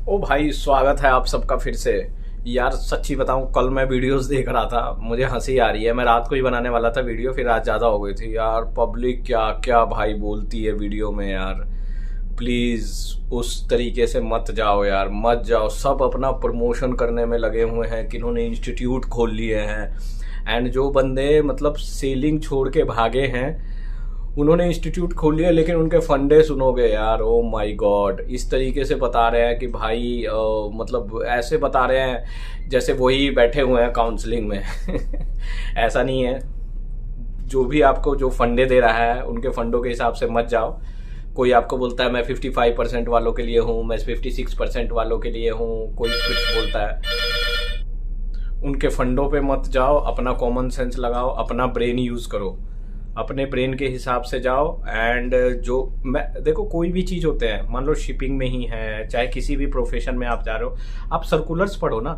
ओ भाई, स्वागत है आप सबका फिर से। यार सच्ची बताऊं, कल मैं वीडियोस देख रहा था, मुझे हंसी आ रही है। मैं रात को ही बनाने वाला था वीडियो, फिर रात ज़्यादा हो गई थी यार। पब्लिक क्या क्या भाई बोलती है वीडियो में यार। प्लीज़ उस तरीके से मत जाओ यार, मत जाओ। सब अपना प्रमोशन करने में लगे हुए हैं, किन्होंने इंस्टीट्यूट खोल लिए हैं। एंड जो बंदे मतलब सेलिंग छोड़ के भागे हैं, उन्होंने इंस्टीट्यूट खोल लिया, लेकिन उनके फंडे सुनोगे यार, ओ माय गॉड। इस तरीके से बता रहे हैं कि भाई मतलब ऐसे बता रहे हैं जैसे वही बैठे हुए हैं काउंसलिंग में। ऐसा नहीं है। जो भी आपको जो फंडे दे रहा है, उनके फंडों के हिसाब से मत जाओ। कोई आपको बोलता है मैं 55% वालों के लिए हूँ, मैं 56% वालों के लिए हूँ, कोई कुछ बोलता है। उनके फंडों पे मत जाओ, अपना कॉमन सेंस लगाओ, अपना ब्रेन यूज करो, अपने ब्रेन के हिसाब से जाओ। एंड जो मैं देखो, कोई भी चीज़ होते हैं, मान लो शिपिंग में ही है, चाहे किसी भी प्रोफेशन में आप जा रहे हो, आप सर्कुलर्स पढ़ो ना।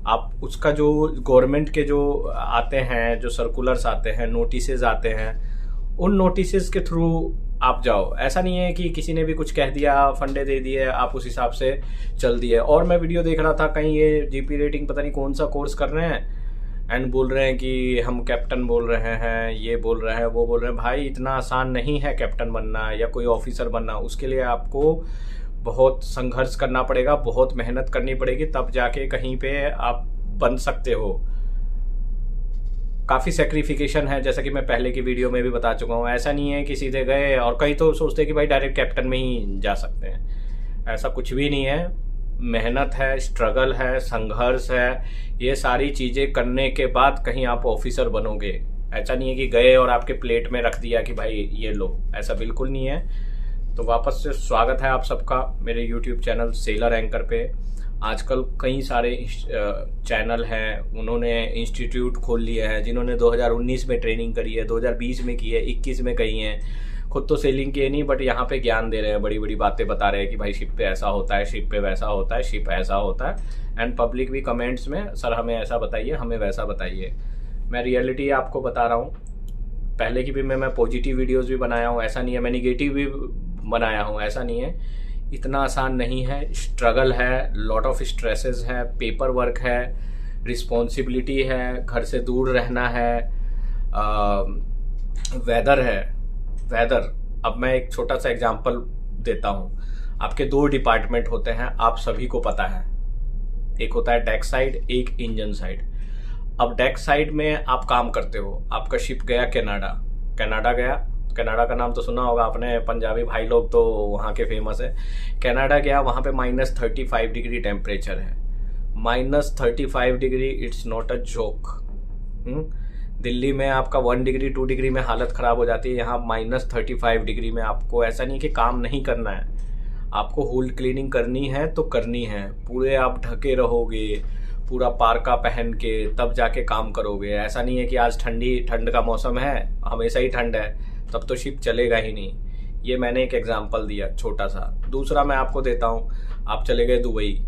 आप उसका जो गवर्नमेंट के जो आते हैं, जो सर्कुलर्स आते हैं, नोटिसेज आते हैं, उन नोटिसेस के थ्रू आप जाओ। ऐसा नहीं है कि किसी ने भी कुछ कह दिया, फंडे दे दिए, आप उस हिसाब से चल दिए। और मैं वीडियो देख रहा था, कहीं ये जीपी रेटिंग पता नहीं कौन सा कोर्स कर रहे हैं, एंड बोल रहे हैं कि हम कैप्टन बोल रहे हैं, ये बोल रहे हैं, वो बोल रहे हैं। भाई इतना आसान नहीं है कैप्टन बनना या कोई ऑफिसर बनना। उसके लिए आपको बहुत संघर्ष करना पड़ेगा, बहुत मेहनत करनी पड़ेगी, तब जाके कहीं पे आप बन सकते हो। काफ़ी सेक्रीफिकेशन है, जैसा कि मैं पहले की वीडियो में भी बता चुका हूँ। ऐसा नहीं है कि सीधे गए, और कई तो सोचते हैं कि भाई डायरेक्ट कैप्टन में ही जा सकते हैं। ऐसा कुछ भी नहीं है। मेहनत है, स्ट्रगल है, संघर्ष है। ये सारी चीज़ें करने के बाद कहीं आप ऑफिसर बनोगे। ऐसा नहीं है कि गए और आपके प्लेट में रख दिया कि भाई ये लो, ऐसा बिल्कुल नहीं है। तो वापस से स्वागत है आप सबका मेरे यूट्यूब चैनल सेलर एंकर पे। आजकल कई सारे चैनल हैं, उन्होंने इंस्टीट्यूट खोल लिए हैं, जिन्होंने 2019 में ट्रेनिंग करी है, 2020 में की है, 21 में कही है। खुद तो सेलिंग किए नहीं, बट यहाँ पे ज्ञान दे रहे हैं, बड़ी बड़ी बातें बता रहे हैं कि भाई शिप पे ऐसा होता है, शिप पे वैसा होता है, शिप ऐसा होता है। एंड पब्लिक भी कमेंट्स में, सर हमें ऐसा बताइए, हमें वैसा बताइए। मैं रियलिटी आपको बता रहा हूँ। पहले की भी मैं पॉजिटिव वीडियोस भी बनाया हूँ, ऐसा नहीं है। मैं निगेटिव भी बनाया हूँ, ऐसा नहीं है। इतना आसान नहीं है, स्ट्रगल है, लॉट ऑफ स्ट्रेसेस है, पेपर वर्क है, रिस्पॉन्सिबिलिटी है, घर से दूर रहना है, वेदर है। वेदर, अब मैं एक छोटा सा एग्जांपल देता हूँ। आपके दो डिपार्टमेंट होते हैं, आप सभी को पता है। एक होता है डेक साइड, एक इंजन साइड। अब डेक साइड में आप काम करते हो, आपका शिप गया कनाडा। कनाडा गया, कनाडा का नाम तो सुना होगा आपने, पंजाबी भाई लोग तो वहाँ के फेमस है। कनाडा गया, वहाँ पे -35 डिग्री टेम्परेचर है। -35 degree, it's not a joke. Delhi में आपका 1 डिग्री 2 डिग्री में हालत ख़राब हो जाती है, यहाँ -35 डिग्री में आपको ऐसा नहीं कि काम नहीं करना है, आपको होल्ड क्लीनिंग करनी है तो करनी है। पूरे आप ढके रहोगे, पूरा पारका पहन के, तब जाके काम करोगे। ऐसा नहीं है कि आज ठंड का मौसम है, हमेशा ही ठंड है, तब तो शिप चलेगा ही नहीं। ये मैंने एक एग्जाम्पल दिया छोटा सा। दूसरा मैं आपको देता हूँ, आप चले गए दुबई।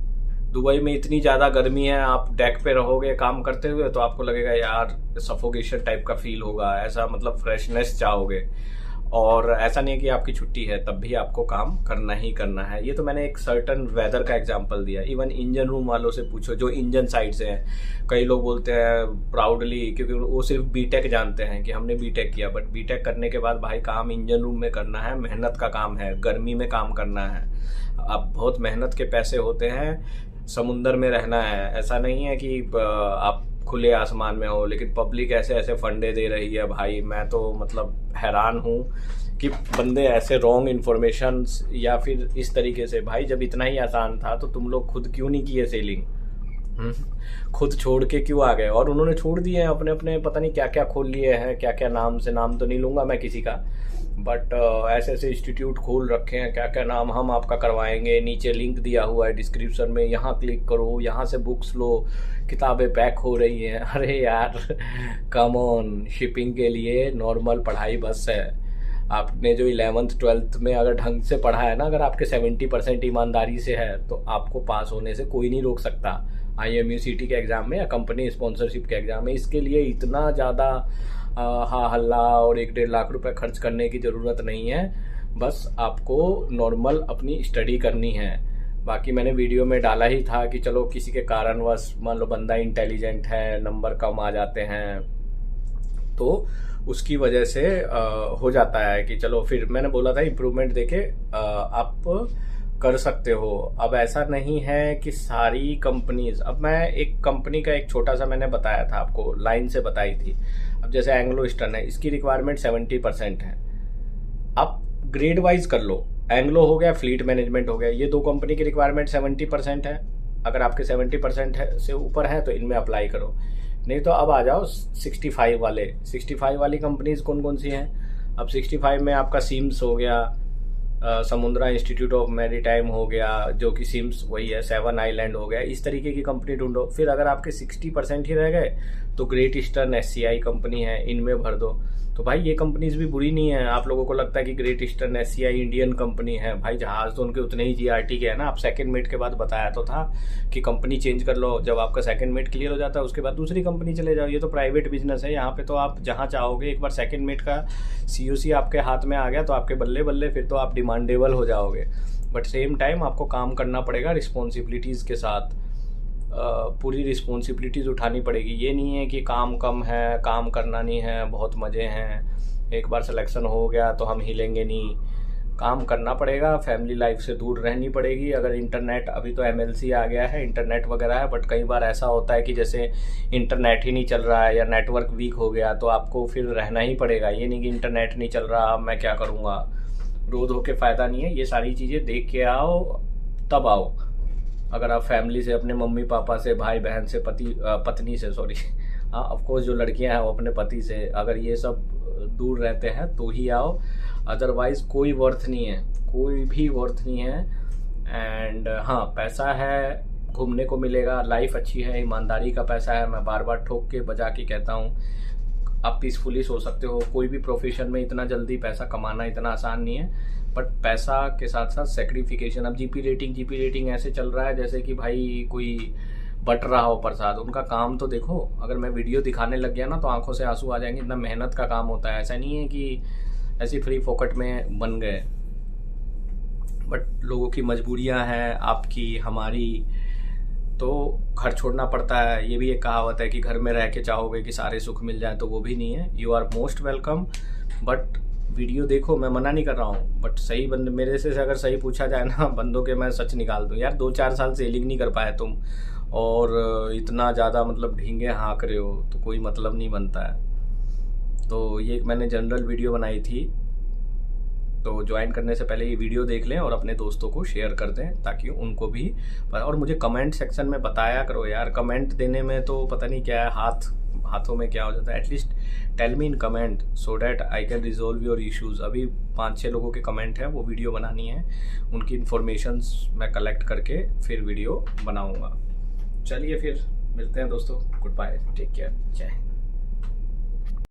दुबई में इतनी ज़्यादा गर्मी है, आप डेक पे रहोगे काम करते हुए तो आपको लगेगा यार सफोकेशन टाइप का फील होगा, ऐसा मतलब फ्रेशनेस चाहोगे। और ऐसा नहीं है कि आपकी छुट्टी है तब भी आपको काम करना ही करना है। ये तो मैंने एक सर्टन वेदर का एग्जांपल दिया। इवन इंजन रूम वालों से पूछो जो इंजन साइड से हैं। कई लोग बोलते हैं प्राउडली, क्योंकि वो सिर्फ बीटेक जानते हैं कि हमने बीटेक किया, बट बीटेक करने के बाद भाई काम इंजन रूम में करना है, मेहनत का काम है, गर्मी में काम करना है। अब बहुत मेहनत के पैसे होते हैं, समुंदर में रहना है। ऐसा नहीं है कि आप खुले आसमान में हो। लेकिन पब्लिक ऐसे ऐसे फंडे दे रही है भाई, मैं तो मतलब हैरान हूँ कि बंदे ऐसे रॉन्ग इन्फॉर्मेशन या फिर इस तरीके से। भाई जब इतना ही आसान था तो तुम लोग खुद क्यों नहीं किए सेलिंग? खुद छोड़ के क्यों आ गए? और उन्होंने छोड़ दिए हैं अपने अपने, पता नहीं क्या क्या खोल लिए हैं, क्या क्या नाम से, नाम तो नहीं लूंगा मैं किसी का, बट ऐसे ऐसे इंस्टीट्यूट खोल रखे हैं, क्या क्या नाम, हम आपका करवाएंगे। नीचे लिंक दिया हुआ है डिस्क्रिप्शन में, यहाँ क्लिक करो, यहाँ से बुक्स लो, किताबें पैक हो रही हैं। अरे यार कम ऑन, शिपिंग के लिए नॉर्मल पढ़ाई बस है। आपने जो 11th 12th में अगर ढंग से पढ़ा है ना, अगर आपके 70% ईमानदारी से है तो आपको पास होने से कोई नहीं रोक सकता। IMUCT के एग्ज़ाम में या कंपनी स्पॉन्सरशिप के एग्ज़ाम में, इसके लिए इतना ज़्यादा हा हल्ला और 1-1.5 लाख रुपए खर्च करने की ज़रूरत नहीं है। बस आपको नॉर्मल अपनी स्टडी करनी है। बाकी मैंने वीडियो में डाला ही था कि चलो किसी के कारणवश मान लो बंदा इंटेलिजेंट है, नंबर कम आ जाते हैं, तो उसकी वजह से हो जाता है कि चलो, फिर मैंने बोला था इम्प्रूवमेंट देके आप कर सकते हो। अब ऐसा नहीं है कि सारी कंपनीज, अब मैं एक कंपनी का एक छोटा सा मैंने बताया था आपको, लाइन से बताई थी। अब जैसे एंग्लो ईस्टर्न है, इसकी रिक्वायरमेंट 70% है। आप ग्रेड वाइज कर लो, एंग्लो हो गया, फ्लीट मैनेजमेंट हो गया, ये दो कंपनी की रिक्वायरमेंट 70% है। अगर आपके 70% से ऊपर है तो इनमें अप्लाई करो, नहीं तो अब आ जाओ 65 वाले। 65 वाली कंपनीज कौन कौन सी हैं? अब 65 में आपका सिम्स हो गया, समुद्रा इंस्टीट्यूट ऑफ मैरीटाइम हो गया, जो कि सिम्स वही है, 7 आइलैंड हो गया, इस तरीके की कंपनी ढूंढो। फिर अगर आपके 60% ही रह गए तो ग्रेट ईस्टर्न SCI कंपनी है, इनमें भर दो। तो भाई ये कंपनीज भी बुरी नहीं है। आप लोगों को लगता है कि great eastern SCI Indian company है, भाई जहाज तो उनके उतने ही GRT के है ना। आप सेकंड मेट के बाद बताया तो था कि कंपनी चेंज कर लो, जब आपका सेकंड मेट क्लियर हो जाता है उसके बाद दूसरी कंपनी चले जाओ। ये तो प्राइवेट बिजनेस है, यहाँ पे तो आप जहाँ चाहोगे, एक बार सेकंड मेट का COC आपके हाथ में आ गया तो आपके बल्ले बल्ले, फिर तो आप डिमांडेबल हो जाओगे। बट सेम टाइम आपको काम करना पड़ेगा रिस्पॉन्सिबिलिटीज़ के साथ, पूरी रिस्पॉन्सिबिलिटीज़ उठानी पड़ेगी। ये नहीं है कि काम कम है, काम करना नहीं है, बहुत मज़े हैं, एक बार सिलेक्शन हो गया तो हम हिलेंगे नहीं। काम करना पड़ेगा, फैमिली लाइफ से दूर रहनी पड़ेगी। अगर इंटरनेट, अभी तो MLC आ गया है, इंटरनेट वगैरह है, बट कई बार ऐसा होता है कि जैसे इंटरनेट ही नहीं चल रहा है या नेटवर्क वीक हो गया तो आपको फिर रहना ही पड़ेगा। ये नहीं कि इंटरनेट नहीं चल रहा मैं क्या करूँगा, रो धो के फ़ायदा नहीं है। ये सारी चीज़ें देख के आओ तब आओ। अगर आप फैमिली से, अपने मम्मी पापा से, भाई बहन से, पत्नी से, सॉरी, हाँ ऑफकोर्स जो लड़कियां हैं वो अपने पति से, अगर ये सब दूर रहते हैं तो ही आओ, अदरवाइज कोई वर्थ नहीं है, कोई भी वर्थ नहीं है। एंड हाँ, पैसा है, घूमने को मिलेगा, लाइफ अच्छी है, ईमानदारी का पैसा है, मैं बार बार ठोक के बजा के कहता हूँ। आप पीसफुली सो सकते हो, कोई भी प्रोफेशन में इतना जल्दी पैसा कमाना इतना आसान नहीं है, बट पैसा के साथ साथ सेक्रीफिकेशन। अब GP रेटिंग ऐसे चल रहा है जैसे कि भाई कोई बट रहा हो प्रसाद। उनका काम तो देखो, अगर मैं वीडियो दिखाने लग गया ना तो आंखों से आंसू आ जाएंगे, इतना मेहनत का काम होता है। ऐसा नहीं है कि ऐसी फ्री फोकट में बन गए, बट लोगों की मजबूरियां हैं, आपकी हमारी, तो घर छोड़ना पड़ता है। ये भी एक कहावत है कि घर में रह के चाहोगे कि सारे सुख मिल जाए, तो वो भी नहीं है। You are most welcome, but video देखो, मैं मना नहीं कर रहा हूँ, बट सही बंदे, मेरे से अगर सही पूछा जाए ना बंदों के, मैं सच निकाल दूँ यार। 2-4 साल सेलिंग नहीं कर पाए तुम और इतना ज़्यादा मतलब ढींगे हाँक रहे हो, तो कोई मतलब नहीं बनता है। तो ये मैंने जनरल वीडियो बनाई थी, तो ज्वाइन करने से पहले ये वीडियो देख लें और अपने दोस्तों को शेयर कर दें ताकि उनको भी। और मुझे कमेंट सेक्शन में बताया करो यार, कमेंट देने में तो पता नहीं क्या है, हाथों में क्या हो जाता है। At least tell me in comment so that I can resolve your issues. अभी 5-6 लोगों के कमेंट है, वो वीडियो बनानी है, उनकी इन्फॉर्मेशंस मैं कलेक्ट करके फिर वीडियो बनाऊंगा। चलिए फिर मिलते हैं दोस्तों, गुड बाय, टेक केयर, जय हिंद।